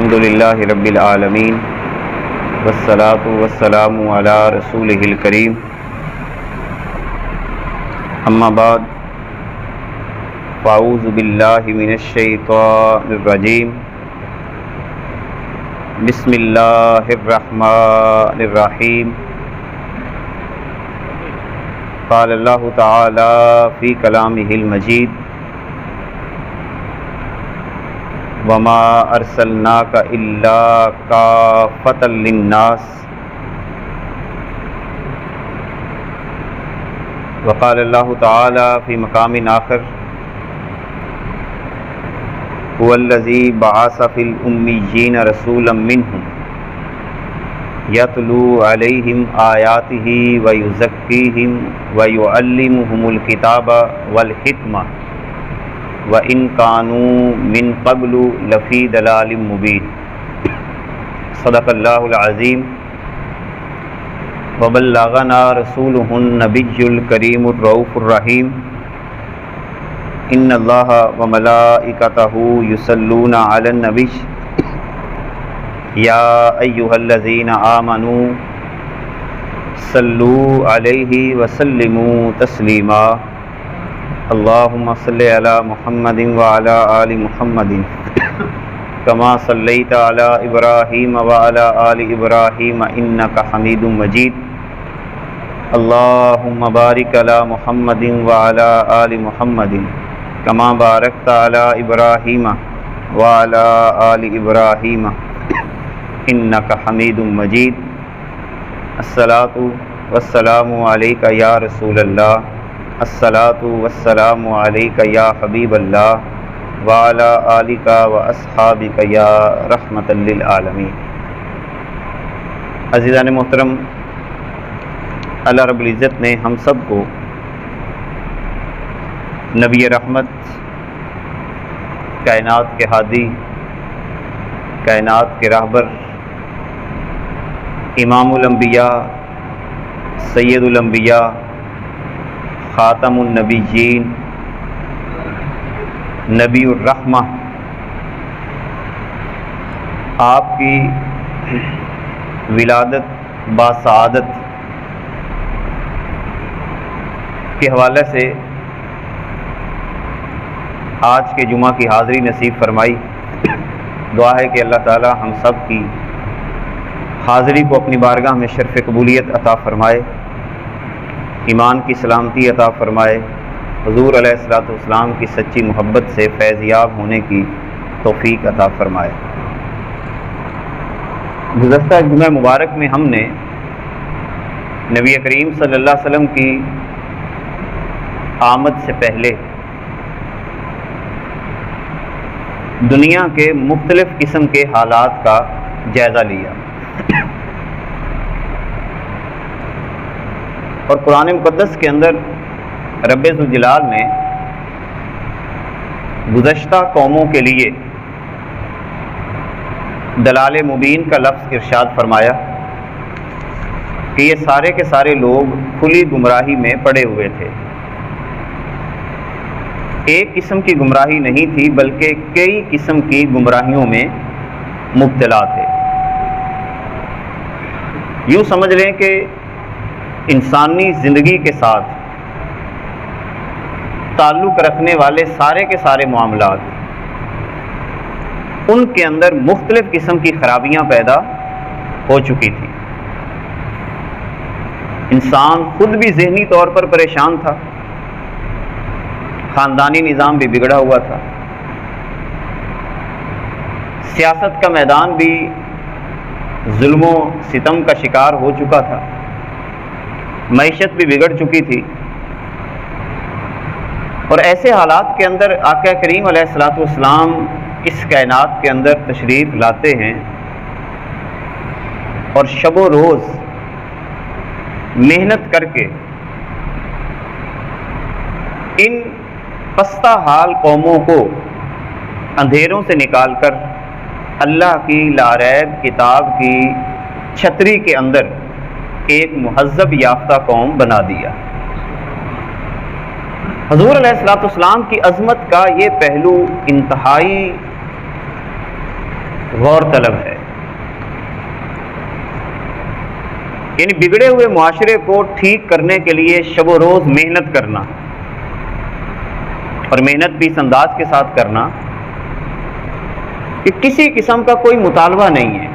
الحمد للہ رب العالمین والصلاة والسلام علی رسولہ الکریم اما بعد فاعوذ باللہ من الشیطان الرجیم بسم اللہ الرحمن الرحیم قال اللہ تعالی فی کلامہ المجید وما ارسلناک الا کافۃ للناس وقال اللہ تعالی فی مقام آخر هو الذی بعث فی الامیین رسولا منہم یتلو علیہم آیاتہ ویزکیہم ویعلمہم الکتاب والحکمہ وَإِن كَانُوا مِن قَبْلُ لَفِي ضَلَالٍ مُبِينٍ صدق اللہ العظیم وبلغنا رسولہ النبی الکریم الرؤوف الرحیم ان اللہ وملائکتہ یصلون علی النبی یا ایہا الذین آمنوا صلوا علیہ وسلموا تسلیما اللہم صلی علی محمد وعلی آل محمد کما صلیت علی ابراہیم وعلی آل ابراہیم انک حمید مجید اللہم بارک علی محمد وعلی آل محمد کما بارکت علی ابراہیم وعلی آل ابراہیم انک حمید مجید الصلاۃ والسلام علیک یا رسول اللہ الصلاۃ والسلام علیک یا حبیب اللہ وعلی آلک واصحابک یا رحمۃ للعالمین۔ عزیزان محترم، اللہ رب العزت نے ہم سب کو نبی رحمت، کائنات کے ہادی، کائنات کے راہبر، امام الانبیاء، سید الانبیاء، خاتم النبیین، نبی الرحمہ، آپ کی ولادت باسعادت کے حوالے سے آج کے جمعہ کی حاضری نصیب فرمائی۔ دعا ہے کہ اللہ تعالی ہم سب کی حاضری کو اپنی بارگاہ میں شرف قبولیت عطا فرمائے، ایمان کی سلامتی عطا فرمائے، حضور علیہ الصلوۃ والسلام کی سچی محبت سے فیض یاب ہونے کی توفیق عطا فرمائے۔ گزشتہ جمعہ مبارک میں ہم نے نبی کریم صلی اللہ علیہ وسلم کی آمد سے پہلے دنیا کے مختلف قسم کے حالات کا جائزہ لیا، اور قرآن مقدس کے اندر رب ذوالجلال نے گزشتہ قوموں کے لیے دلال مبین کا لفظ ارشاد فرمایا کہ یہ سارے کے سارے لوگ کھلی گمراہی میں پڑے ہوئے تھے۔ ایک قسم کی گمراہی نہیں تھی بلکہ کئی قسم کی گمراہیوں میں مبتلا تھے۔ یوں سمجھ لیں کہ انسانی زندگی کے ساتھ تعلق رکھنے والے سارے کے سارے معاملات، ان کے اندر مختلف قسم کی خرابیاں پیدا ہو چکی تھیں۔ انسان خود بھی ذہنی طور پر پریشان تھا، خاندانی نظام بھی بگڑا ہوا تھا، سیاست کا میدان بھی ظلم و ستم کا شکار ہو چکا تھا، معیشت بھی بگڑ چکی تھی۔ اور ایسے حالات کے اندر آقا کریم علیہ الصلوۃ والسلام اس کائنات کے اندر تشریف لاتے ہیں اور شب و روز محنت کر کے ان پستہ حال قوموں کو اندھیروں سے نکال کر اللہ کی لاریب کتاب کی چھتری کے اندر ایک مہذب یافتہ قوم بنا دیا۔ حضور علیہ الصلوۃ والسلام کی عظمت کا یہ پہلو انتہائی غور طلب ہے. یعنی بگڑے ہوئے معاشرے کو ٹھیک کرنے کے لیے شب و روز محنت کرنا، اور محنت بھی اس انداز کے ساتھ کرنا کہ کسی قسم کا کوئی مطالبہ نہیں ہے.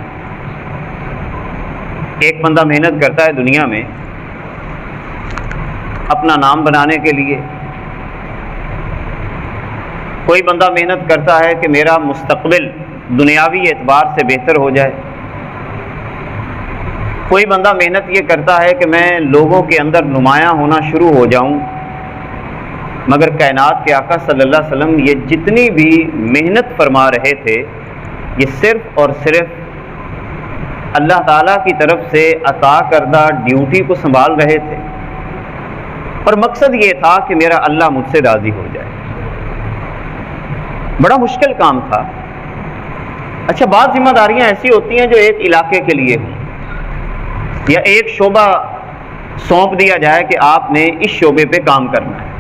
ایک بندہ محنت کرتا ہے دنیا میں اپنا نام بنانے کے لیے، کوئی بندہ محنت کرتا ہے کہ میرا مستقبل دنیاوی اعتبار سے بہتر ہو جائے، کوئی بندہ محنت یہ کرتا ہے کہ میں لوگوں کے اندر نمایاں ہونا شروع ہو جاؤں. مگر کائنات کے آقا صلی اللہ علیہ وسلم یہ جتنی بھی محنت فرما رہے تھے یہ صرف اور صرف اللہ تعالیٰ کی طرف سے عطا کردہ ڈیوٹی کو سنبھال رہے تھے، اور مقصد یہ تھا کہ میرا اللہ مجھ سے راضی ہو جائے. بڑا مشکل کام تھا. اچھا، بعض ذمہ داریاں ایسی ہوتی ہیں جو ایک علاقے کے لیے ہوں، یا ایک شعبہ سونپ دیا جائے کہ آپ نے اس شعبے پہ کام کرنا ہے.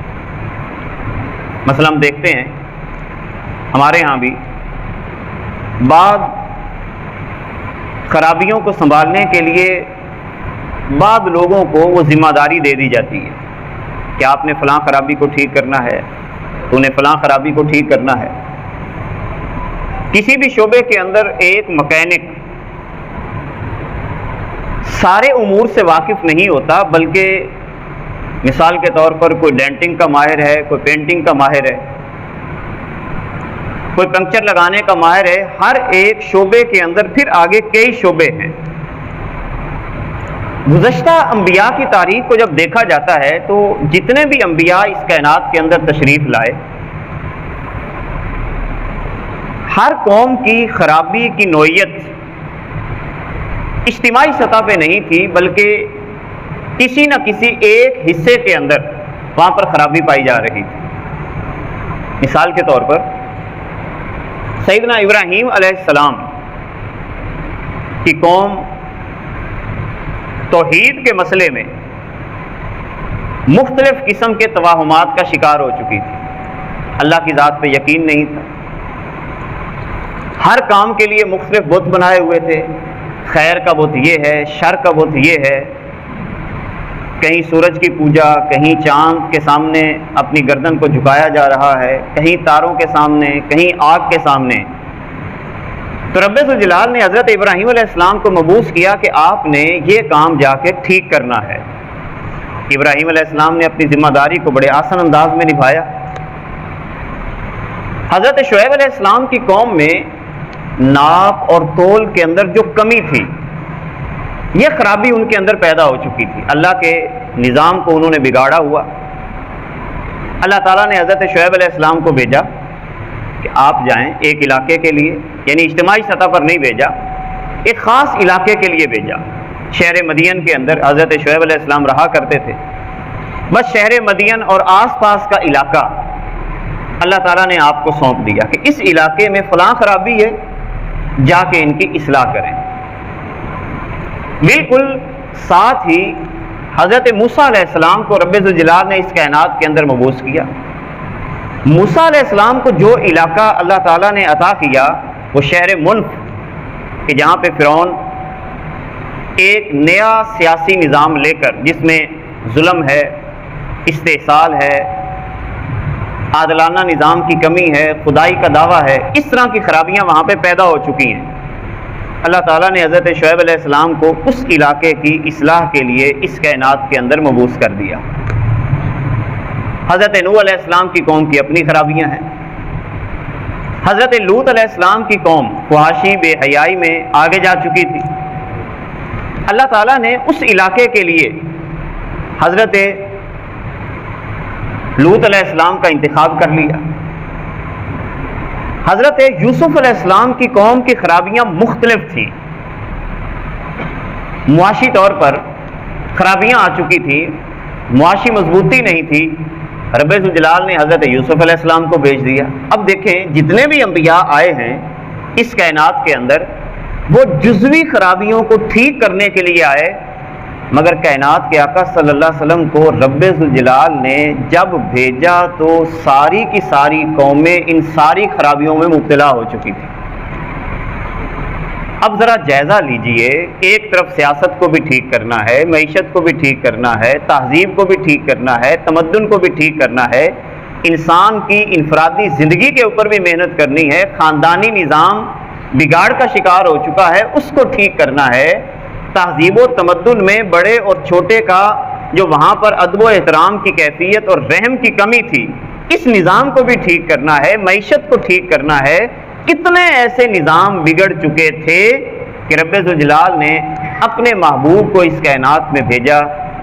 مثلا ہم دیکھتے ہیں ہمارے ہاں بھی بعض خرابیوں کو سنبھالنے کے لیے بعض لوگوں کو وہ ذمہ داری دے دی جاتی ہے کہ آپ نے فلاں خرابی کو ٹھیک کرنا ہے، تو نے فلاں خرابی کو ٹھیک کرنا ہے. کسی بھی شعبے کے اندر ایک مکینک سارے امور سے واقف نہیں ہوتا، بلکہ مثال کے طور پر کوئی ڈینٹنگ کا ماہر ہے، کوئی پینٹنگ کا ماہر ہے، کوئی پنکچر لگانے کا ماہر ہے. ہر ایک شعبے کے اندر پھر آگے کئی شعبے ہیں. گزشتہ انبیاء کی تاریخ کو جب دیکھا جاتا ہے تو جتنے بھی انبیاء اس کائنات کے اندر تشریف لائے، ہر قوم کی خرابی کی نوعیت اجتماعی سطح پہ نہیں تھی، بلکہ کسی نہ کسی ایک حصے کے اندر وہاں پر خرابی پائی جا رہی تھی. مثال کے طور پر سیدنا ابراہیم علیہ السلام کی قوم توحید کے مسئلے میں مختلف قسم کے توہمات کا شکار ہو چکی تھی. اللہ کی ذات پہ یقین نہیں تھا، ہر کام کے لیے مختلف بت بنائے ہوئے تھے. خیر کا بت یہ ہے، شر کا بت یہ ہے، کہیں سورج کی پوجا، کہیں چاند کے سامنے اپنی گردن کو جھکایا جا رہا ہے، کہیں تاروں کے سامنے، کہیں آگ کے سامنے. تو رب ذوالجلال نے حضرت ابراہیم علیہ السلام کو مبعوث کیا کہ آپ نے یہ کام جا کے ٹھیک کرنا ہے. ابراہیم علیہ السلام نے اپنی ذمہ داری کو بڑے آسان انداز میں نبھایا. حضرت شعیب علیہ السلام کی قوم میں ناپ اور تول کے اندر جو کمی تھی، یہ خرابی ان کے اندر پیدا ہو چکی تھی. اللہ کے نظام کو انہوں نے بگاڑا ہوا. اللہ تعالیٰ نے حضرت شعیب علیہ السلام کو بھیجا کہ آپ جائیں ایک علاقے کے لیے، یعنی اجتماعی سطح پر نہیں بھیجا، ایک خاص علاقے کے لیے بھیجا. شہر مدین کے اندر حضرت شعیب علیہ السلام رہا کرتے تھے. بس شہر مدین اور آس پاس کا علاقہ اللہ تعالیٰ نے آپ کو سونپ دیا کہ اس علاقے میں فلاں خرابی ہے، جا کے ان کی اصلاح کریں. بالکل ساتھ ہی حضرت موسیٰ علیہ السلام کو رب ذوالجلال نے اس کائنات کے اندر مبعوث کیا. موسیٰ علیہ السلام کو جو علاقہ اللہ تعالیٰ نے عطا کیا وہ شہر منف، کہ جہاں پہ فرعون ایک نیا سیاسی نظام لے کر، جس میں ظلم ہے، استحصال ہے، عادلانہ نظام کی کمی ہے، خدائی کا دعویٰ ہے، اس طرح کی خرابیاں وہاں پہ پیدا ہو چکی ہیں. اللہ تعالیٰ نے حضرت شعیب علیہ السلام کو اس علاقے کی اصلاح کے لیے اس کائنات کے اندر مبعوث کر دیا. حضرت نوح علیہ السلام کی قوم کی اپنی خرابیاں ہیں. حضرت لوط علیہ السلام کی قوم فحاشی، بے حیائی میں آگے جا چکی تھی. اللہ تعالیٰ نے اس علاقے کے لیے حضرت لوط علیہ السلام کا انتخاب کر لیا. حضرت یوسف علیہ السلام کی قوم کی خرابیاں مختلف تھیں. معاشی طور پر خرابیاں آ چکی تھیں، معاشی مضبوطی نہیں تھی. رب ذوالجلال نے حضرت یوسف علیہ السلام کو بھیج دیا. اب دیکھیں جتنے بھی انبیاء آئے ہیں اس کائنات کے اندر وہ جزوی خرابیوں کو ٹھیک کرنے کے لیے آئے، مگر کائنات کے آقا صلی اللہ علیہ وسلم کو رب ذوالجلال نے جب بھیجا تو ساری کی ساری قومیں ان ساری خرابیوں میں مبتلا ہو چکی تھی. اب ذرا جائزہ لیجئے، ایک طرف سیاست کو بھی ٹھیک کرنا ہے، معیشت کو بھی ٹھیک کرنا ہے، تہذیب کو بھی ٹھیک کرنا ہے، تمدن کو بھی ٹھیک کرنا ہے، انسان کی انفرادی زندگی کے اوپر بھی محنت کرنی ہے، خاندانی نظام بگاڑ کا شکار ہو چکا ہے اس کو ٹھیک کرنا ہے، تہذیب و تمدن میں بڑے اور چھوٹے کا جو وہاں پر ادب و احترام کی کیفیت اور رحم کی کمی تھی اس نظام کو بھی ٹھیک کرنا ہے، معیشت کو ٹھیک کرنا ہے۔ کتنے ایسے نظام بگڑ چکے تھے کہ رب ذوالجلال نے اپنے محبوب کو اس کائنات میں بھیجا۔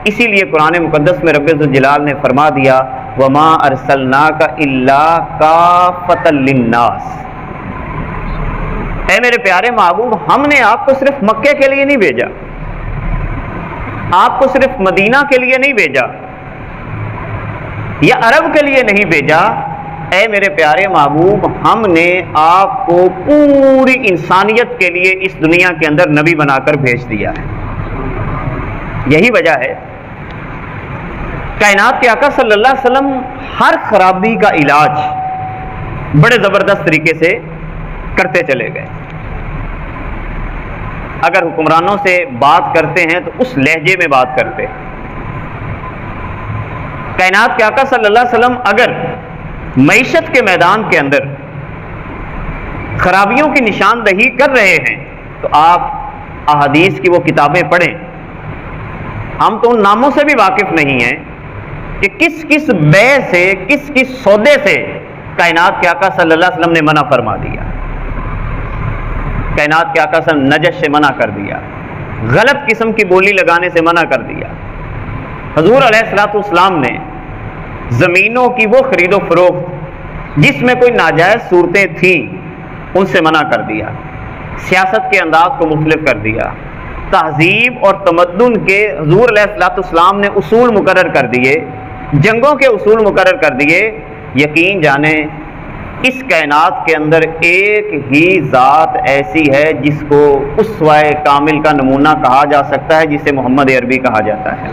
اسی لیے قرآن مقدس میں رب ذوالجلال نے فرما دیا وَمَا أَرْسَلْنَاكَ إِلَّا كَافَّةً لِلنَّاسِ، اے میرے پیارے محبوب ہم نے آپ کو صرف مکے کے لیے نہیں بھیجا، آپ کو صرف مدینہ کے لیے نہیں بھیجا یا عرب کے لیے نہیں بھیجا، اے میرے پیارے محبوب ہم نے آپ کو پوری انسانیت کے لیے اس دنیا کے اندر نبی بنا کر بھیج دیا ہے۔ یہی وجہ ہے کائنات کے آقا صلی اللہ علیہ وسلم ہر خرابی کا علاج بڑے زبردست طریقے سے کرتے چلے گئے۔ اگر حکمرانوں سے بات کرتے ہیں تو اس لہجے میں بات کرتے۔ کائنات کے آقا صلی اللہ علیہ وسلم اگر معیشت کے میدان کے اندر خرابیوں کی نشاندہی کر رہے ہیں تو آپ احادیث کی وہ کتابیں پڑھیں۔ ہم تو ان ناموں سے بھی واقف نہیں ہیں کہ کس کس بے سے کس کس سودے سے کائنات کے آقا صلی اللہ علیہ وسلم نے منع فرما دیا، کائنات کے آقا صلی اللہ علیہ وسلم نجش سے منع کر دیا، غلط قسم کی بولی لگانے سے منع کر دیا۔ حضور علیہ الصلوۃ والسلام نے زمینوں کی وہ خرید و فروخت جس میں کوئی ناجائز صورتیں تھیں ان سے منع کر دیا، سیاست کے انداز کو مختلف کر دیا، تہذیب اور تمدن کے حضور علیہ الصلوۃ والسلام نے اصول مقرر کر دیے، جنگوں کے اصول مقرر کر دیے۔ یقین جانیں اس کائنات کے اندر ایک ہی ذات ایسی ہے جس کو اسوہ کامل کا نمونہ کہا جا سکتا ہے، جسے محمد عربی کہا جاتا ہے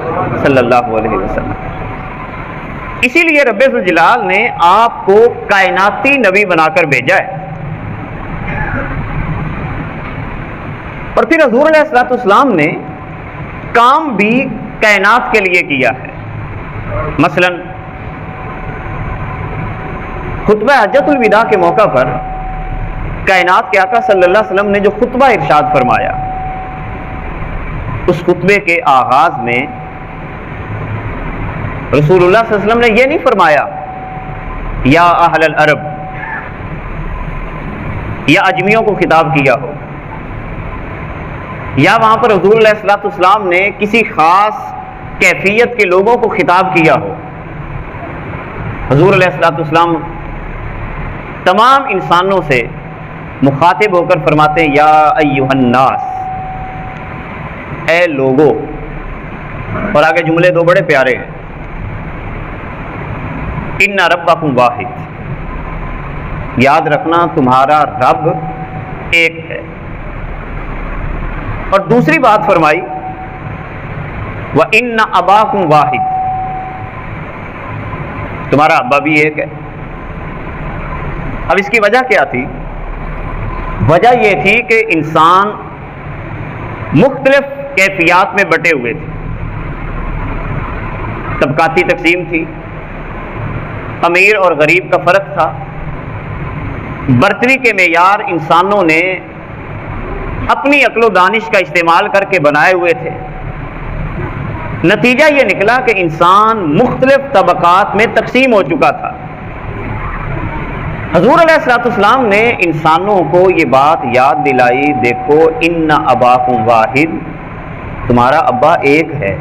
صلی اللہ علیہ وسلم۔ اسی لیے رب ذوالجلال نے آپ کو کائناتی نبی بنا کر بھیجا ہے۔ اور پھر حضور علیہ الصلوۃ والسلام نے کام بھی کائنات کے لیے کیا ہے۔ مثلا خطبہ حجۃ الوداع کے موقع پر کائنات کے آقا صلی اللہ علیہ وسلم نے جو خطبہ ارشاد فرمایا، اس خطبے کے آغاز میں رسول اللہ صلی اللہ علیہ وسلم نے یہ نہیں فرمایا یا اہل العرب یا اجمیوں کو خطاب کیا ہو، یا وہاں پر حضور علیہ الصلوۃ والسلام نے کسی خاص کیفیت کے لوگوں کو خطاب کیا ہو۔ حضور علیہ الصلوۃ والسلام تمام انسانوں سے مخاطب ہو کر فرماتے ہیں یا ایھا الناس، اے لوگو، اور آگے جملے دو بڑے پیارے ہیں، ان ربکم واحد، یاد رکھنا تمہارا رب ایک ہے۔ اور دوسری بات فرمائی وَإِنَّ أَبَاكُمْ وَاحِدٌ، تمہارا ابا بھی ایک ہے۔ اب اس کی وجہ کیا تھی؟ وجہ یہ تھی کہ انسان مختلف کیفیات میں بٹے ہوئے تھے، طبقاتی تقسیم تھی، امیر اور غریب کا فرق تھا، برتری کے معیار انسانوں نے اپنی عقل و دانش کا استعمال کر کے بنائے ہوئے تھے۔ نتیجہ یہ نکلا کہ انسان مختلف طبقات میں تقسیم ہو چکا تھا۔ حضور علیہ الصلوۃ والسلام نے انسانوں کو یہ بات یاد دلائی، دیکھو ان اباکم واحد، تمہارا ابا ایک ہے۔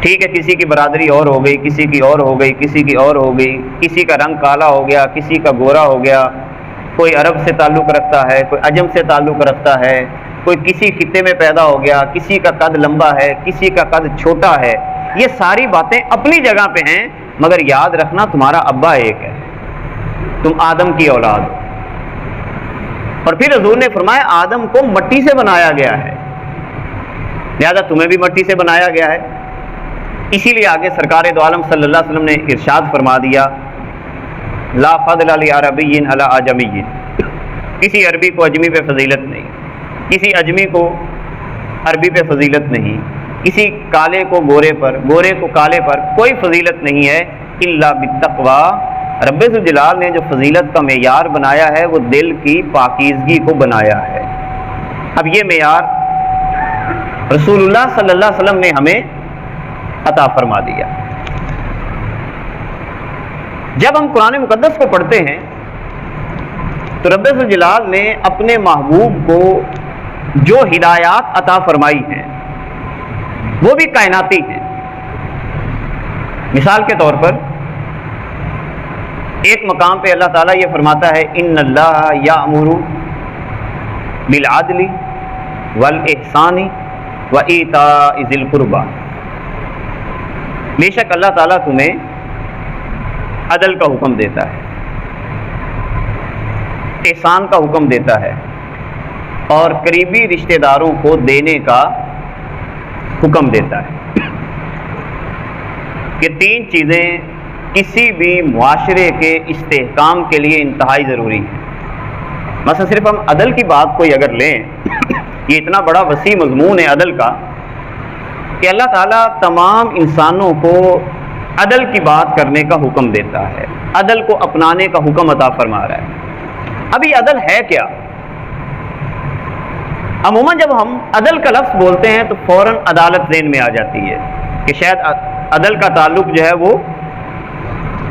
ٹھیک ہے کسی کی برادری اور ہو گئی، کسی کی اور ہو گئی، کسی کی اور ہو گئی، کسی کا رنگ کالا ہو گیا، کسی کا گورا ہو گیا، کوئی عرب سے تعلق رکھتا ہے، کوئی عجم سے تعلق رکھتا ہے، کوئی کسی خطے میں پیدا ہو گیا، کسی کا قد لمبا ہے، کسی کا قد چھوٹا ہے۔ یہ ساری باتیں اپنی جگہ پہ ہیں، مگر یاد رکھنا تمہارا ابا ایک ہے، تم آدم کی اولاد ہو۔ اور پھر حضور نے فرمایا آدم کو مٹی سے بنایا گیا ہے، لہذا تمہیں بھی مٹی سے بنایا گیا ہے۔ اسی لیے آگے سرکار دو عالم صلی اللہ علیہ وسلم نے ارشاد فرما دیا لا فضل لعربی علی اعجمی، کسی عربی کو اجمی پہ فضیلت نہیں، کسی اجمی کو عربی پہ فضیلت نہیں، کسی کالے کو گورے پر، گورے کو کالے پر کوئی فضیلت نہیں ہے الا بالتقوی۔ رب ذوالجلال نے جو فضیلت کا معیار بنایا ہے وہ دل کی پاکیزگی کو بنایا ہے۔ اب یہ معیار رسول اللہ صلی اللہ علیہ وسلم نے ہمیں عطا فرما دیا۔ جب ہم قرآن مقدس کو پڑھتے ہیں تو رب ذوالجلال نے اپنے محبوب کو جو ہدایات عطا فرمائی ہیں وہ بھی کائناتی ہیں۔ مثال کے طور پر ایک مقام پہ اللہ تعالیٰ یہ فرماتا ہے ان اللہ یأمر بالعدل والاحسان وایتاء ذی القربی، بے شک اللہ تعالیٰ تمہیں عدل کا حکم دیتا ہے، احسان کا حکم دیتا ہے اور قریبی رشتہ داروں کو دینے کا حکم دیتا ہے۔ یہ تین چیزیں کسی بھی معاشرے کے استحکام کے لیے انتہائی ضروری ہیں۔ مثلا صرف ہم عدل کی بات کوئی اگر لیں، یہ اتنا بڑا وسیع مضمون ہے عدل کا کہ اللہ تعالیٰ تمام انسانوں کو عدل کی بات کرنے کا حکم دیتا ہے، عدل کو اپنانے کا حکم عطا فرما رہا ہے۔ اب یہ عدل ہے کیا؟ عموماً جب ہم عدل کا لفظ بولتے ہیں تو فوراً عدالت ذہن میں آ جاتی ہے کہ شاید عدل کا تعلق جو ہے وہ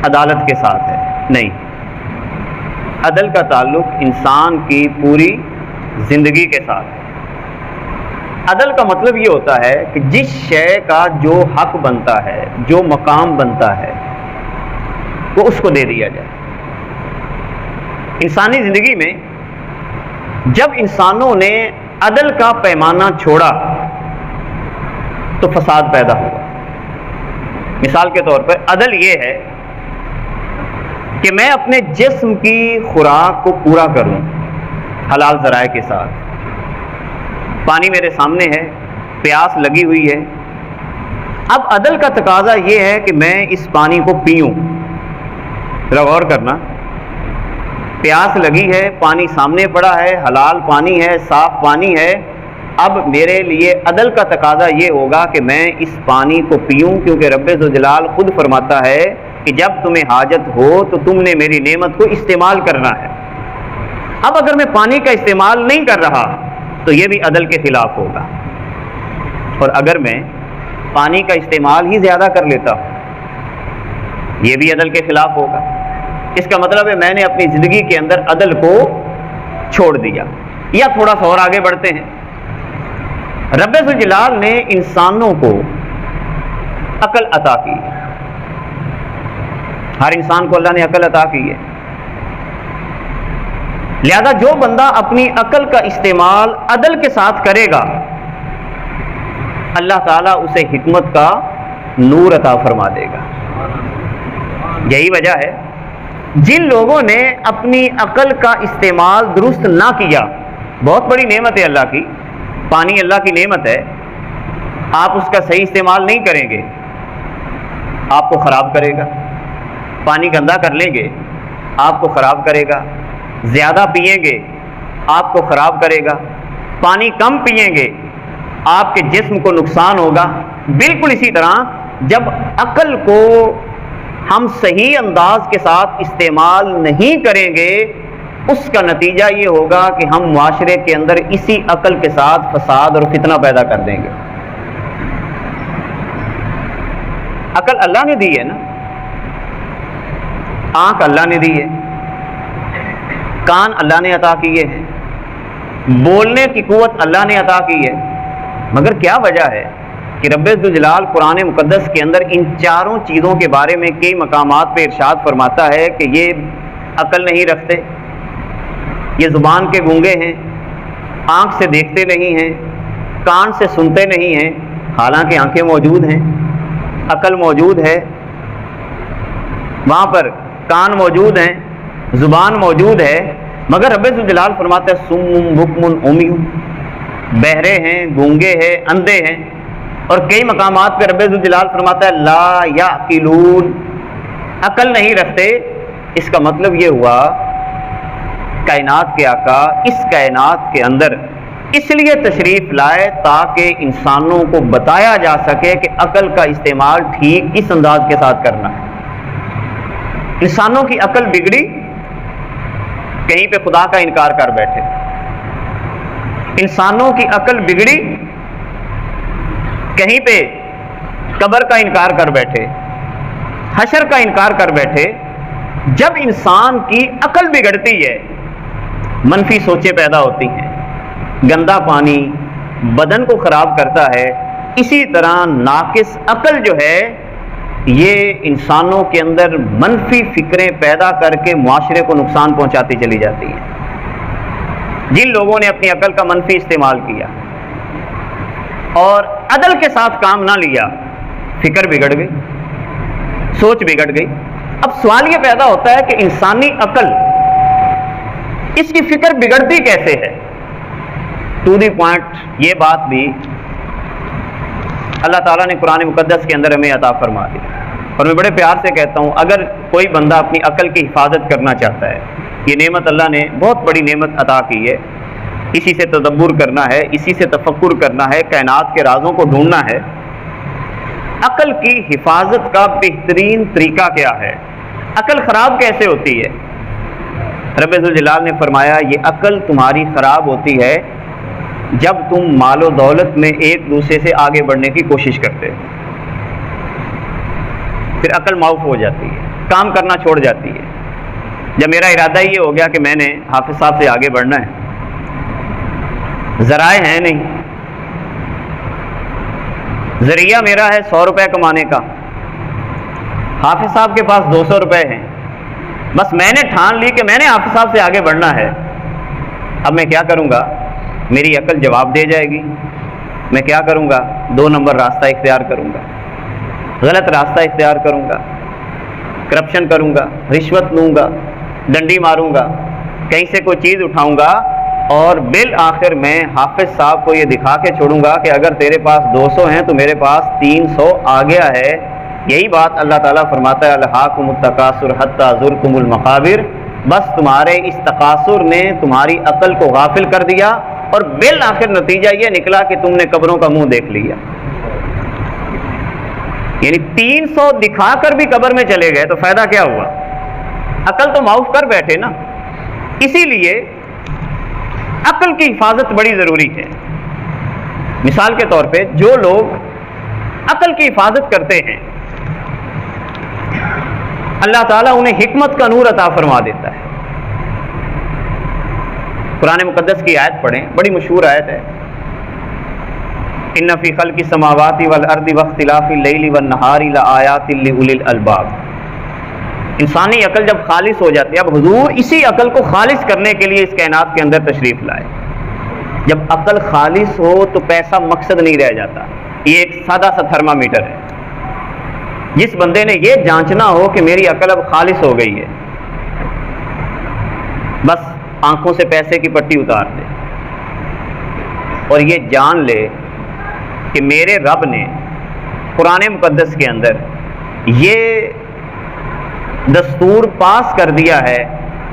عدالت کے ساتھ ہے۔ نہیں، عدل کا تعلق انسان کی پوری زندگی کے ساتھ ہے۔ عدل کا مطلب یہ ہوتا ہے کہ جس شے کا جو حق بنتا ہے، جو مقام بنتا ہے، وہ اس کو دے دیا جائے۔ انسانی زندگی میں جب انسانوں نے عدل کا پیمانہ چھوڑا تو فساد پیدا ہوا۔ مثال کے طور پر عدل یہ ہے کہ میں اپنے جسم کی خوراک کو پورا کروں حلال ذرائع کے ساتھ۔ پانی میرے سامنے ہے، پیاس لگی ہوئی ہے، اب عدل کا تقاضا یہ ہے کہ میں اس پانی کو پیوں۔ ذرا غور کرنا، پیاس لگی ہے، پانی سامنے پڑا ہے، حلال پانی ہے، صاف پانی ہے، اب میرے لیے عدل کا تقاضا یہ ہوگا کہ میں اس پانی کو پیوں، کیونکہ رب ذوالجلال خود فرماتا ہے کہ جب تمہیں حاجت ہو تو تم نے میری نعمت کو استعمال کرنا ہے۔ اب اگر میں پانی کا استعمال نہیں کر رہا تو یہ بھی عدل کے خلاف ہوگا، اور اگر میں پانی کا استعمال ہی زیادہ کر لیتا ہوں یہ بھی عدل کے خلاف ہوگا۔ اس کا مطلب ہے میں نے اپنی زندگی کے اندر عدل کو چھوڑ دیا۔ یا تھوڑا سا اور آگے بڑھتے ہیں، رب ذوالجلال نے انسانوں کو عقل عطا کی ہے، ہر انسان کو اللہ نے عقل عطا کی ہے، لہذا جو بندہ اپنی عقل کا استعمال عدل کے ساتھ کرے گا اللہ تعالیٰ اسے حکمت کا نور عطا فرما دے گا۔ یہی وجہ ہے جن لوگوں نے اپنی عقل کا استعمال درست نہ کیا، بہت بڑی نعمت ہے اللہ کی، پانی اللہ کی نعمت ہے، آپ اس کا صحیح استعمال نہیں کریں گے آپ کو خراب کرے گا، پانی گندا کر لیں گے آپ کو خراب کرے گا، زیادہ پئیں گے آپ کو خراب کرے گا، پانی کم پئیں گے آپ کے جسم کو نقصان ہوگا۔ بالکل اسی طرح جب عقل کو ہم صحیح انداز کے ساتھ استعمال نہیں کریں گے اس کا نتیجہ یہ ہوگا کہ ہم معاشرے کے اندر اسی عقل کے ساتھ فساد اور فتنہ پیدا کر دیں گے۔ عقل اللہ نے دی ہے نا، آنکھ اللہ نے دی ہے، کان اللہ نے عطا کیے ہیں، بولنے کی قوت اللہ نے عطا کی ہے، مگر کیا وجہ ہے کہ رب ذوالجلال قرآن مقدس کے اندر ان چاروں چیزوں کے بارے میں کئی مقامات پہ ارشاد فرماتا ہے کہ یہ عقل نہیں رکھتے، یہ زبان کے گونگے ہیں، آنکھ سے دیکھتے نہیں ہیں، کان سے سنتے نہیں ہیں، حالانکہ آنکھیں موجود ہیں، عقل موجود ہے، وہاں پر کان موجود ہیں، زبان موجود ہے، مگر رب ذوالجلال فرماتا ہے صم بکم عمی، بہرے ہیں، گونگے ہیں، اندھے ہیں، اور کئی مقامات پہ رب ذوالجلال فرماتا ہے لا یعقلون، عقل نہیں رکھتے۔ اس کا مطلب یہ ہوا کائنات کے آقا اس کائنات کے اندر اس لیے تشریف لائے تاکہ انسانوں کو بتایا جا سکے کہ عقل کا استعمال ٹھیک کس انداز کے ساتھ کرنا ہے۔ انسانوں کی عقل بگڑی، کہیں پہ خدا کا انکار کر بیٹھے، انسانوں کی عقل بگڑی، کہیں پہ قبر کا انکار کر بیٹھے، حشر کا انکار کر بیٹھے۔ جب انسان کی عقل بگڑتی ہے منفی سوچیں پیدا ہوتی ہیں، گندا پانی بدن کو خراب کرتا ہے، اسی طرح ناقص عقل جو ہے یہ انسانوں کے اندر منفی فکریں پیدا کر کے معاشرے کو نقصان پہنچاتی چلی جاتی ہے۔ جن لوگوں نے اپنی عقل کا منفی استعمال کیا اور عدل کے ساتھ کام نہ لیا، فکر بگڑ گئی، سوچ بگڑ گئی۔ اب سوال یہ پیدا ہوتا ہے کہ انسانی عقل، اس کی فکر بگڑتی کیسے ہے؟ ٹو دی پوائنٹ یہ بات بھی اللہ تعالیٰ نے قرآن مقدس کے اندر ہمیں عطا فرما دی، اور میں بڑے پیار سے کہتا ہوں اگر کوئی بندہ اپنی عقل کی حفاظت کرنا چاہتا ہے، یہ نعمت اللہ نے بہت بڑی نعمت عطا کی ہے، اسی سے تدبر کرنا ہے، اسی سے تفکر کرنا ہے، کائنات کے رازوں کو ڈھونڈنا ہے۔ عقل کی حفاظت کا بہترین طریقہ کیا ہے؟ عقل خراب کیسے ہوتی ہے؟ رب ذوالجلال نے فرمایا یہ عقل تمہاری خراب ہوتی ہے جب تم مال و دولت میں ایک دوسرے سے آگے بڑھنے کی کوشش کرتے ہو، پھر عقل معاف ہو جاتی ہے، کام کرنا چھوڑ جاتی ہے۔ جب میرا ارادہ یہ ہو گیا کہ میں نے حافظ صاحب سے آگے بڑھنا ہے، ذرائع ہیں نہیں، ذریعہ میرا ہے 100 روپے کمانے کا، حافظ صاحب کے پاس 200 روپے ہیں، بس میں نے ٹھان لی کہ میں نے حافظ صاحب سے آگے بڑھنا ہے۔ اب میں کیا کروں گا؟ میری عقل جواب دے جائے گی، میں کیا کروں گا؟ 2 نمبر راستہ اختیار کروں گا، غلط راستہ اختیار کروں گا، کرپشن کروں گا، رشوت لوں گا، ڈنڈی ماروں گا، کہیں سے کوئی چیز اٹھاؤں گا، اور بالآخر میں حافظ صاحب کو یہ دکھا کے چھوڑوں گا کہ اگر تیرے پاس 200 ہیں تو میرے پاس 300 آ گیا ہے۔ یہی بات اللہ تعالیٰ فرماتا ہے الہاکم التکاثر حتی زرتم المقابر، بس تمہارے اس تکاثر نے تمہاری عقل کو غافل کر دیا، اور بالآخر نتیجہ یہ نکلا کہ تم نے قبروں کا منہ دیکھ لیا۔ یعنی 300 دکھا کر بھی قبر میں چلے گئے تو فائدہ کیا ہوا؟ عقل تو معاف کر بیٹھے نا۔ اسی لیے عقل کی حفاظت بڑی ضروری ہے۔ مثال کے طور پہ جو لوگ عقل کی حفاظت کرتے ہیں اللہ تعالیٰ انہیں حکمت کا نور عطا فرما دیتا ہے۔ قرآن مقدس کی آیت پڑھیں، بڑی مشہور آیت ہے، ان فی خلق السماوات والارض واختلاف اللیل والنہار لآیات لأولی الالباب۔ انسانی عقل جب خالص ہو جاتی ہے، اب حضور اسی عقل کو خالص کرنے کے لیے اس کائنات کے اندر تشریف لائے۔ جب عقل خالص ہو تو پیسہ مقصد نہیں رہ جاتا۔ یہ ایک سادہ سا تھرمامیٹر ہے، جس بندے نے یہ جانچنا ہو کہ میری عقل اب خالص ہو گئی ہے، بس آنکھوں سے پیسے کی پٹی اتار دے اور یہ جان لے کہ میرے رب نے قرآن مقدس کے اندر یہ دستور پاس کر دیا ہے،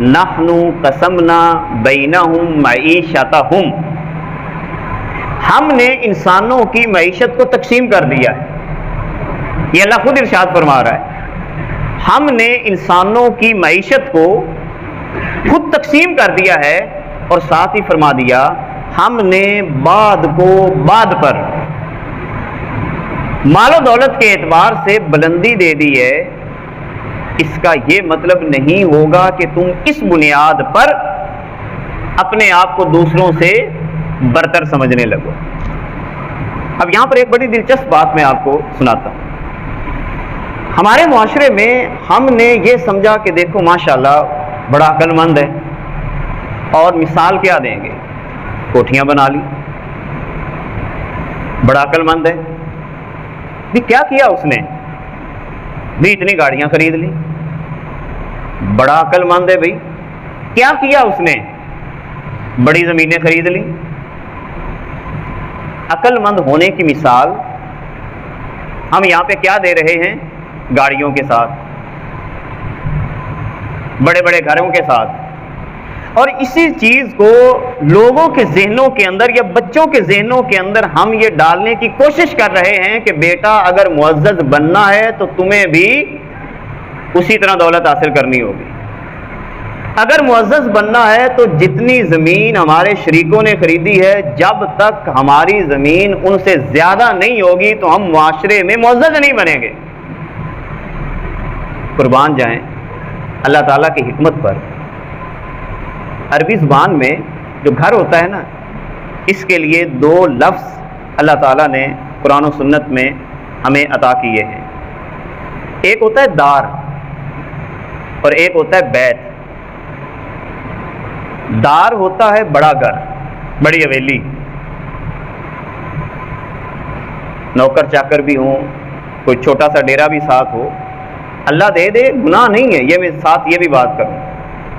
نحن قسمنا بینہم معیشتہم، ہم نے انسانوں کی معیشت کو تقسیم کر دیا ہے۔ یہ اللہ خود ارشاد فرما رہا ہے، ہم نے انسانوں کی معیشت کو خود تقسیم کر دیا ہے، اور ساتھ ہی فرما دیا ہم نے بعد کو بعد پر مال و دولت کے اعتبار سے بلندی دے دی ہے۔ اس کا یہ مطلب نہیں ہوگا کہ تم اس بنیاد پر اپنے آپ کو دوسروں سے برتر سمجھنے لگو۔ اب یہاں پر ایک بڑی دلچسپ بات میں آپ کو سناتا ہوں۔ ہمارے معاشرے میں ہم نے یہ سمجھا کہ دیکھو ماشاءاللہ بڑا عقل مند ہے، اور مثال کیا دیں گے؟ کوٹھیاں بنا لی، بڑا عقل مند ہے بھی، کیا کیا اس نے بھی؟ اتنی گاڑیاں خرید لی، بڑا عقل مند ہے بھائی، کیا کیا اس نے؟ بڑی زمینیں خرید لی۔ عقل مند ہونے کی مثال ہم یہاں پہ کیا دے رہے ہیں؟ گاڑیوں کے ساتھ، بڑے بڑے گھروں کے ساتھ۔ اور اسی چیز کو لوگوں کے ذہنوں کے اندر یا بچوں کے ذہنوں کے اندر ہم یہ ڈالنے کی کوشش کر رہے ہیں کہ بیٹا اگر معزز بننا ہے تو تمہیں بھی اسی طرح دولت حاصل کرنی ہوگی. اگر معزز بننا ہے تو جتنی زمین ہمارے شریکوں نے خریدی ہے جب تک ہماری زمین ان سے زیادہ نہیں ہوگی تو ہم معاشرے میں معزز نہیں بنیں گے. قربان جائیں اللہ تعالیٰ کی حکمت پر. عربی زبان میں جو گھر ہوتا ہے نا، اس کے لیے دو لفظ اللہ تعالیٰ نے قرآن و سنت میں ہمیں عطا کیے ہیں. ایک ہوتا ہے دار اور ایک ہوتا ہے بیت. دار ہوتا ہے بڑا گھر، بڑی حویلی، نوکر چاکر بھی ہوں، کوئی چھوٹا سا ڈیرا بھی ساتھ ہو. اللہ دے دے گناہ نہیں ہے، یہ میں ساتھ یہ بھی بات کروں،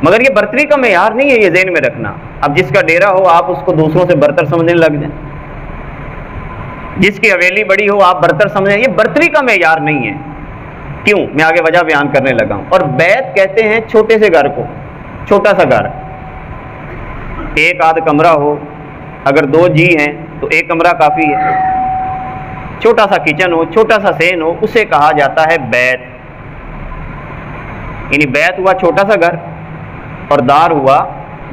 مگر یہ برتری کا معیار نہیں ہے، یہ ذہن میں رکھنا. اب جس کا ڈیرا ہو آپ اس کو دوسروں سے برتر سمجھنے لگ جائیں، جس کی حویلی بڑی ہو آپ برتر سمجھیں، یہ برتری کا معیار نہیں ہے. کیوں؟ میں آگے وجہ بیان کرنے لگا ہوں. اور بیت کہتے ہیں چھوٹے سے گھر کو، چھوٹا سا گھر، ایک آدھ کمرہ ہو، اگر دو جی ہیں تو ایک کمرہ کافی ہے. چھوٹا سا کچن ہو، چھوٹا سا سین ہو، اسے کہا جاتا ہے بیت. یعنی بیت ہوا چھوٹا سا گھر اور دار ہوا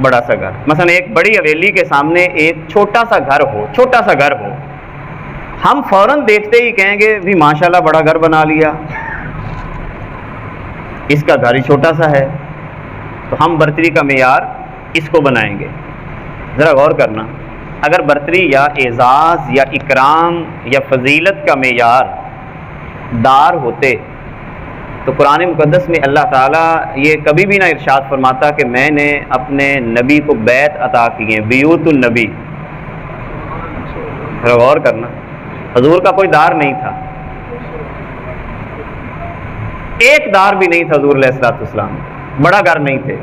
بڑا سا گھر. مثلا ایک بڑی حویلی کے سامنے ایک چھوٹا سا گھر ہو، چھوٹا سا گھر ہو، ہم فوراً دیکھتے ہی کہیں گے بھی ماشاءاللہ بڑا گھر بنا لیا، اس کا گھر ہی چھوٹا سا ہے، تو ہم برتری کا معیار اس کو بنائیں گے. ذرا غور کرنا، اگر برتری یا اعزاز یا اکرام یا فضیلت کا معیار دار ہوتے تو قرآن مقدس میں اللہ تعالیٰ یہ کبھی بھی نہ ارشاد فرماتا کہ میں نے اپنے نبی کو بیت عطا کی ہیں، بیوت النبی. غور کرنا، حضور کا کوئی دار نہیں تھا، ایک دار بھی نہیں تھا حضور علیہ الصلوۃ والسلام، بڑا گھر نہیں تھے،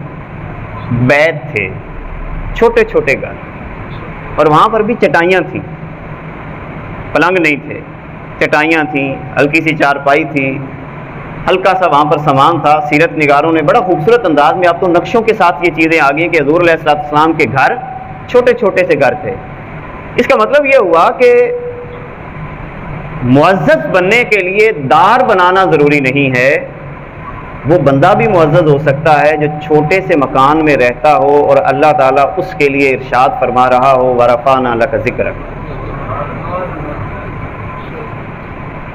بیت تھے، چھوٹے چھوٹے گھر. اور وہاں پر بھی چٹائیاں تھیں، پلنگ نہیں تھے، چٹائیاں تھیں، ہلکی سی چارپائی تھی، ہلکا سا وہاں پر سامان تھا. سیرت نگاروں نے بڑا خوبصورت انداز میں، اب تو نقشوں کے ساتھ یہ چیزیں آ گئی کہ حضور علیہ الصلوۃ والسلام کے گھر چھوٹے چھوٹے سے گھر تھے. اس کا مطلب یہ ہوا کہ معزز بننے کے لیے دار بنانا ضروری نہیں ہے، وہ بندہ بھی معزز ہو سکتا ہے جو چھوٹے سے مکان میں رہتا ہو اور اللہ تعالیٰ اس کے لیے ارشاد فرما رہا ہو وَرَفَعْنَا لَكَ ذِكْرَكَ.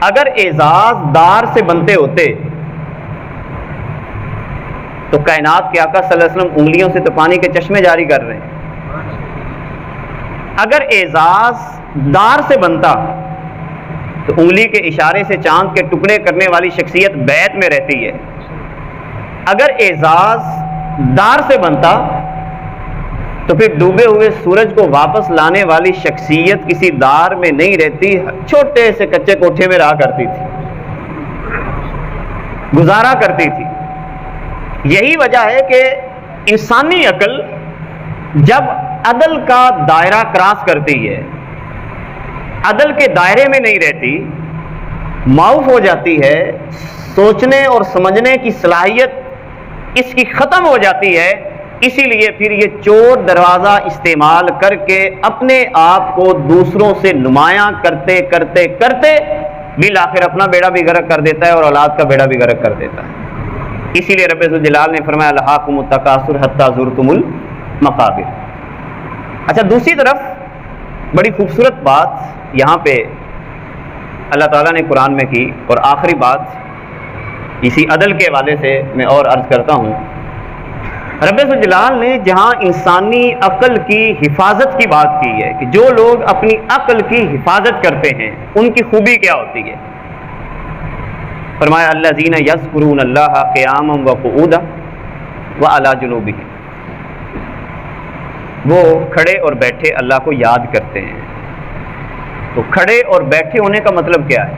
اگر اعزاز دار سے بنتے ہوتے تو کائنات کے آقا صلی اللہ علیہ وسلم انگلیوں سے تو پانی کے چشمے جاری کر رہے ہیں. اگر اعزاز دار سے بنتا تو انگلی کے اشارے سے چاند کے ٹکڑے کرنے والی شخصیت بیت میں رہتی ہے. اگر اعزاز دار سے بنتا تو پھر ڈوبے ہوئے سورج کو واپس لانے والی شخصیت کسی دار میں نہیں رہتی، چھوٹے سے کچے کوٹھے میں رہا کرتی تھی، گزارا کرتی تھی. یہی وجہ ہے کہ انسانی عقل جب عدل کا دائرہ کراس کرتی ہے، عدل کے دائرے میں نہیں رہتی، معاف ہو جاتی ہے، سوچنے اور سمجھنے کی صلاحیت اس کی ختم ہو جاتی ہے. اسی لیے پھر یہ چور دروازہ استعمال کر کے اپنے آپ کو دوسروں سے نمایاں کرتے کرتے کرتے بالآخر اپنا بیڑا بھی غرق کر دیتا ہے اور اولاد کا بیڑا بھی غرق کر دیتا ہے. اسی لیے رب ذوالجلال نے فرمایا الہاکم التکاثر حتی زرتم المقابر. اچھا، دوسری طرف بڑی خوبصورت بات یہاں پہ اللہ تعالیٰ نے قرآن میں کی، اور آخری بات اسی عدل کے حوالے سے میں اور عرض کرتا ہوں. رب ذوالجلال نے جہاں انسانی عقل کی حفاظت کی بات کی ہے کہ جو لوگ اپنی عقل کی حفاظت کرتے ہیں ان کی خوبی کیا ہوتی ہے، فرمایا الذین یذکرون اللہ قیاما وقعودا وعلی جنوبہم، وہ کھڑے اور بیٹھے اللہ کو یاد کرتے ہیں. تو کھڑے اور بیٹھے ہونے کا مطلب کیا ہے؟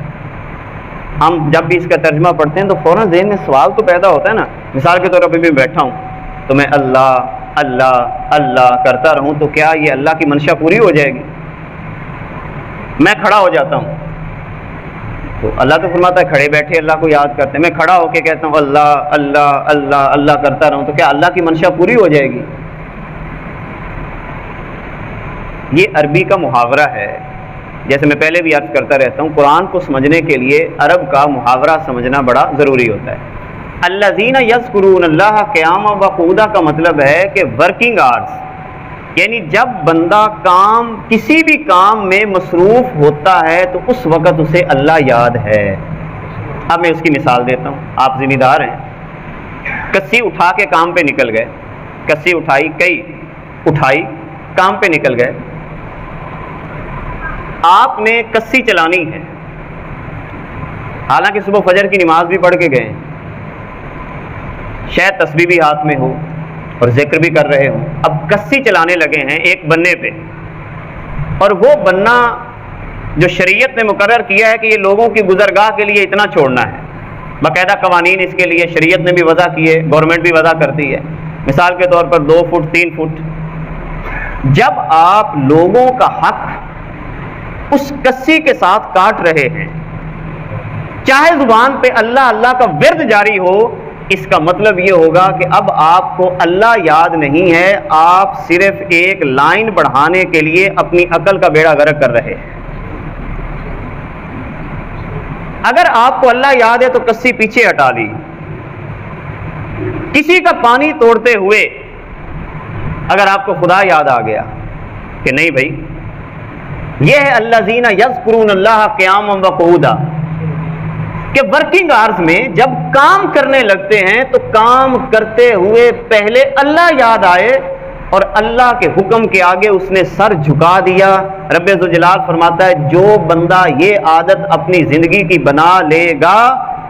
ہم جب بھی اس کا ترجمہ پڑھتے ہیں تو فوراً ذہن میں سوال تو پیدا ہوتا ہے نا. مثال کے طور پر میں بیٹھا ہوں تو میں اللہ اللہ اللہ کرتا رہوں تو کیا یہ اللہ کی منشا پوری ہو جائے گی؟ میں کھڑا ہو جاتا ہوں تو اللہ تو فرماتا ہے کھڑے بیٹھے اللہ کو یاد کرتے ہیں. میں کھڑا ہو کے کہتا ہوں اللہ اللہ اللہ اللہ کرتا رہوں تو کیا اللہ کی منشا پوری ہو جائے گی؟ یہ عربی کا محاورہ ہے. جیسے میں پہلے بھی عرض کرتا رہتا ہوں، قرآن کو سمجھنے کے لیے عرب کا محاورہ سمجھنا بڑا ضروری ہوتا ہے. الذین یذکرون اللہ قیاما وقعودا کا مطلب ہے کہ ورکنگ آورس، یعنی جب بندہ کسی بھی کام میں مصروف ہوتا ہے تو اس وقت اسے اللہ یاد ہے. اب میں اس کی مثال دیتا ہوں. آپ ذمہ دار ہیں، کسی اٹھا کے کام پہ نکل گئے، کسی اٹھائی کام پہ نکل گئے. آپ نے کسی چلانی ہے، حالانکہ صبح فجر کی نماز بھی پڑھ کے گئے، شاید تسبیح بھی ہاتھ میں ہو اور ذکر بھی کر رہے ہوں. اب کسی چلانے لگے ہیں ایک بننے پہ، اور وہ بننا جو شریعت نے مقرر کیا ہے کہ یہ لوگوں کی گزرگاہ کے لیے اتنا چھوڑنا ہے، باقاعدہ قوانین اس کے لیے شریعت نے بھی وضع کیے، گورنمنٹ بھی وضع کرتی ہے. مثال کے طور پر 2 فٹ 3 فٹ. جب آپ لوگوں کا حق اس کسی کے ساتھ کاٹ رہے ہیں، چاہے زبان پہ اللہ اللہ کا ورد جاری ہو، اس کا مطلب یہ ہوگا کہ اب آپ کو اللہ یاد نہیں ہے، آپ صرف ایک لائن بڑھانے کے لیے اپنی عقل کا بیڑا غرق کر رہے ہیں. اگر آپ کو اللہ یاد ہے تو کسی پیچھے ہٹا لی. کسی کا پانی توڑتے ہوئے اگر آپ کو خدا یاد آ گیا کہ نہیں بھائی، یہ ہے الذین یذکرون اللہ قیاما وقعودا، کہ ورکنگ آورز میں جب کام کرنے لگتے ہیں تو کام کرتے ہوئے پہلے اللہ یاد آئے اور اللہ کے حکم کے آگے اس نے سر جھکا دیا. رب ذوالجلال فرماتا ہے جو بندہ یہ عادت اپنی زندگی کی بنا لے گا،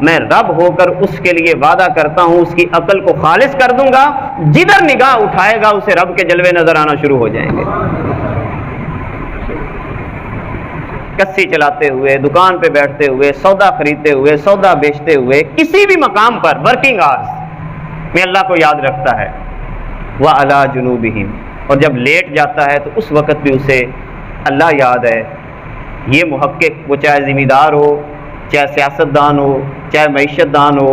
میں رب ہو کر اس کے لیے وعدہ کرتا ہوں اس کی عقل کو خالص کر دوں گا. جدھر نگاہ اٹھائے گا اسے رب کے جلوے نظر آنا شروع ہو جائیں گے. کسی چلاتے ہوئے، دکان پہ بیٹھتے ہوئے، سودا خریدتے ہوئے، سودا بیچتے ہوئے، کسی بھی مقام پر ورکنگ آورز میں اللہ کو یاد رکھتا ہے. وَعَلَىٰ جُنُوبِهِمْ، اور جب لیٹ جاتا ہے تو اس وقت بھی اسے اللہ یاد ہے. یہ محقق، وہ چاہے ذمہ دار ہو، چاہے سیاستدان ہو، چاہے معیشت دان ہو،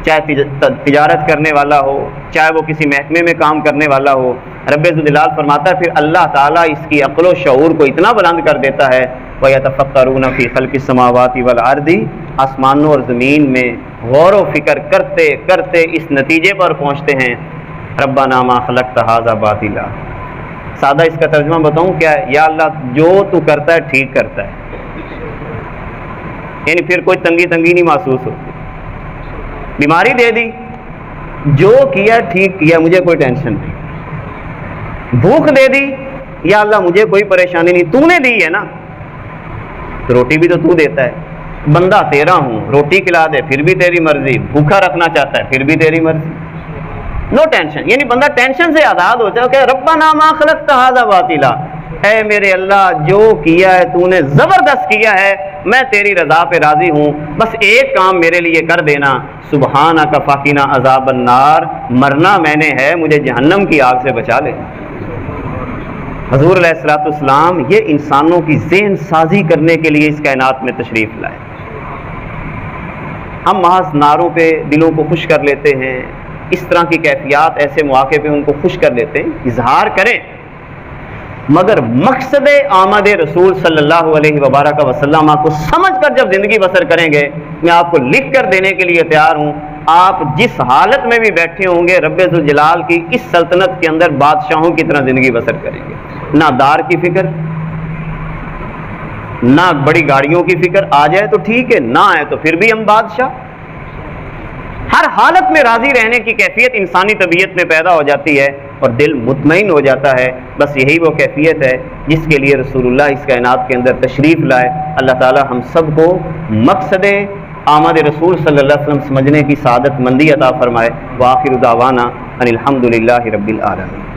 چاہے تجارت کرنے والا ہو، چاہے وہ کسی محکمے میں کام کرنے والا ہو، رب ذوالجلال فرماتا ہے پھر اللہ تعالیٰ اس کی عقل و شعور کو اتنا بلند کر دیتا ہے وَيَتَفَكَّرُونَ فِي خَلْقِ السَّمَاوَاتِ وَالْأَرْضِ، آسمانوں اور زمین میں غور و فکر کرتے کرتے اس نتیجے پر پہنچتے ہیں ربنا ما خلقت ھذا باطلا. سادہ اس کا ترجمہ بتاؤں کیا ہے؟ یا اللہ جو تو کرتا ہے ٹھیک کرتا ہے. یعنی پھر کوئی تنگی نہیں محسوس ہوتی. بیماری دے دی، جو کیا ٹھیک کیا، مجھے کوئی ٹینشن نہیں. بھوک دے دی، یا اللہ مجھے کوئی پریشانی نہیں، تو نے دی ہے نا، تو روٹی بھی تو دیتا ہے. بندہ تیرا ہوں، روٹی کھلا دے پھر بھی تیری مرضی، بھوکا رکھنا چاہتا ہے پھر بھی تیری مرضی. نو ٹینشن، یعنی بندہ ٹینشن سے آزاد ہوتا ہے کہ ربنا ما خلقت ھذا باطلا، اے میرے اللہ جو کیا ہے تو نے زبردست کیا ہے، میں تیری رضا پہ راضی ہوں، بس ایک کام میرے لیے کر دینا، سبحانک فقنا عذاب النار، مرنا میں نے ہے، مجھے جہنم کی آگ سے بچا لے. حضور علیہ الصلوۃ والسلام یہ انسانوں کی ذہن سازی کرنے کے لیے اس کائنات میں تشریف لائے. ہم محض نعروں پہ دلوں کو خوش کر لیتے ہیں، اس طرح کی کیفیات ایسے مواقع پہ ان کو خوش کر لیتے ہیں، اظہار کریں، مگر مقصد آمد رسول صلی اللہ علیہ وبارک وسلم کو سمجھ کر جب زندگی بسر کریں گے، میں آپ کو لکھ کر دینے کے لیے تیار ہوں، آپ جس حالت میں بھی بیٹھے ہوں گے رب ذوالجلال کی اس سلطنت کے اندر بادشاہوں کی طرح زندگی بسر کریں گے. نہ دار کی فکر، نہ بڑی گاڑیوں کی فکر، آ جائے تو ٹھیک ہے، نہ آئے تو پھر بھی ہم بادشاہ. ہر حالت میں راضی رہنے کی کیفیت انسانی طبیعت میں پیدا ہو جاتی ہے اور دل مطمئن ہو جاتا ہے. بس یہی وہ کیفیت ہے جس کے لیے رسول اللہ اس کائنات کے اندر تشریف لائے. اللہ تعالی ہم سب کو مقصد آمد رسول صلی اللہ علیہ وسلم سمجھنے کی سعادت مندی عطا فرمائے. وآخر دعوانا ان الحمد للہ رب العالمین.